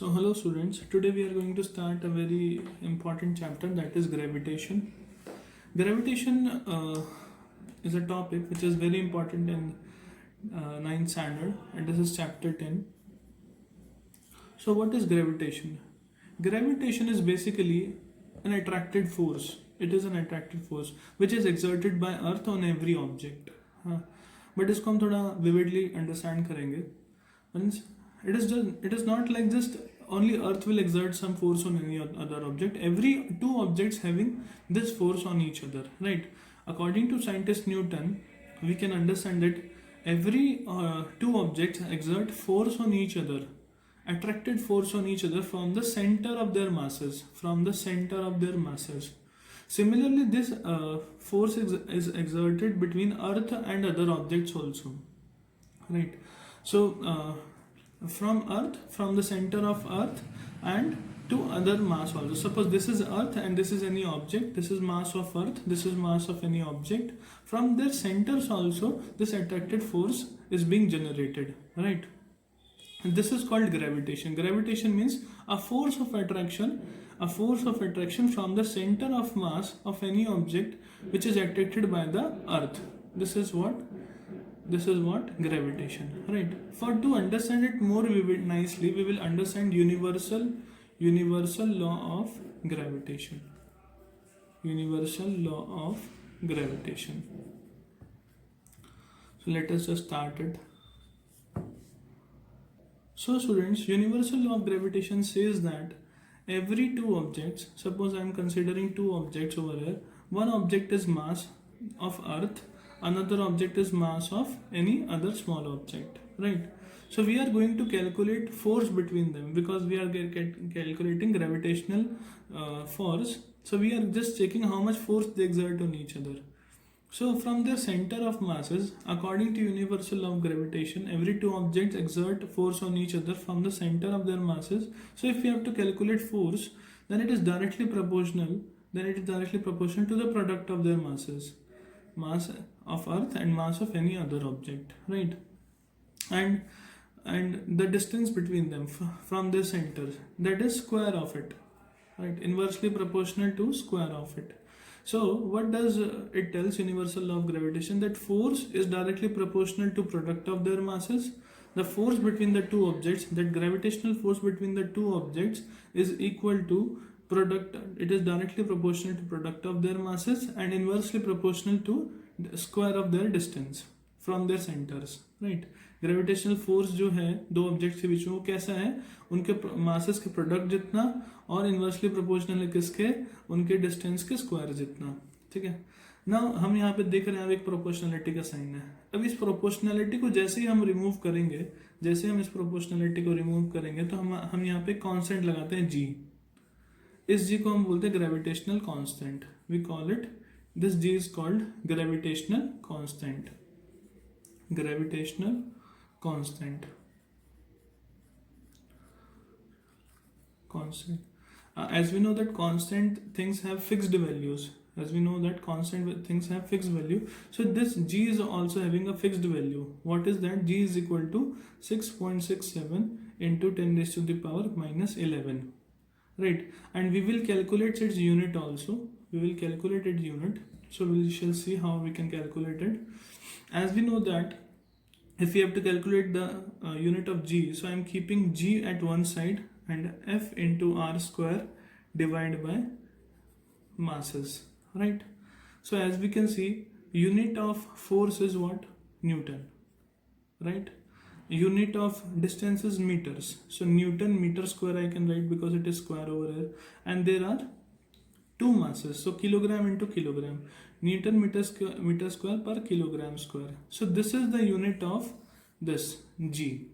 So hello students, today we are going to start a very important chapter, that is gravitation. Gravitation is a topic which is very important in 9th standard, and this is chapter 10. So what is gravitation? Gravitation is basically an attracted force. It is an attracted force which is exerted by earth on every object. But इसको हम थोड़ा vividly understand करेंगे. Means it is not like just only earth will exert some force on any other object. Every two objects having this force on each other, right? According to scientist Newton, we can understand that every two objects exert force on each other, attracted force on each other from the center of their masses, Similarly, this force is exerted between earth and other objects also, right? So from the center of earth and to other mass also. Suppose this is earth and this is any object, this is mass of earth, this is mass of any object. From their centers also this attracted force is being generated, right? And this is called gravitation. Gravitation means a force of attraction from the center of mass of any object which is attracted by the earth. This is what gravitation, right? For to understand it more nicely, we will understand universal law of gravitation. Universal law of gravitation. So let us just start it. So students, universal law of gravitation says that every two objects, suppose I am considering two objects over here, one object is mass of earth, another object is mass of any other small object, right? So we are going to calculate force between them because we are calculating gravitational force. So we are just checking how much force they exert on each other. So from their center of masses, according to universal law of gravitation, every two objects exert force on each other from the center of their masses. So if we have to calculate force, then it is directly proportional to the product of their masses, mass of earth and mass of any other object, right? And the distance between them from their centers, that is square of it, right? Inversely proportional to square of it. So what does it tells universal law of gravitation? That force is directly proportional to product of their masses. The force between the two objects, that gravitational force between the two objects is equal to product, it is directly proportional to product of their masses and inversely proportional to the square of their distance from their centers, right? Gravitational force जो है दो objects के बीच में वो कैसा है, उनके masses के प्रोडक्ट जितना और इनवर्सली प्रोपोर्शनल है किसके, उनके डिस्टेंस के स्क्वायर जितना, ठीक है ना. हम यहाँ पे देख रहे हैं एक प्रोपोर्शनलिटी का साइन है. अब इस प्रोपोर्शनलिटी को जैसे ही हम रिमूव करेंगे, तो हम यहाँ पे कांस्टेंट लगाते हैं g. इस g को हम बोलते हैं gravitational constant. We call it, this g is called gravitational constant. Gravitational constant. As we know that constant things have fixed values. So this g is also having a fixed value. What is that? G is equal to 6.67 into 10 raised to the power minus 11, right? And we will calculate its unit also. So we shall see how we can calculate it. As we know that if we have to calculate the unit of g, so I am keeping g at one side and F into r square divided by masses, right? So as we can see, unit of force is what? Newton, right? Unit of distance is meters. So Newton meter square I can write because it is square over here, and there are two masses, so kilogram into kilogram, Newton meter square per kilogram square. So this is the unit of this g.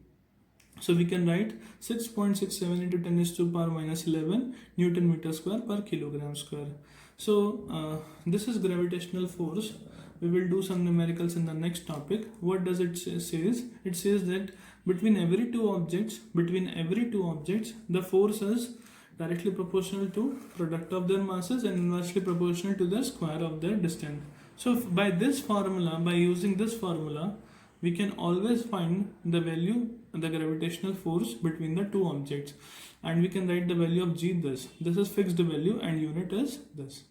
So we can write 6.67 into 10 raised to power minus 11 Newton meter square per kilogram square. So this is gravitational force. We will do some numericals in the next topic. What does it says? It says that between every two objects, the force is directly proportional to product of their masses and inversely proportional to the square of their distance. So by using this formula, we can always find the value the gravitational force between the two objects, and we can write the value of g this. This is fixed value and unit is this.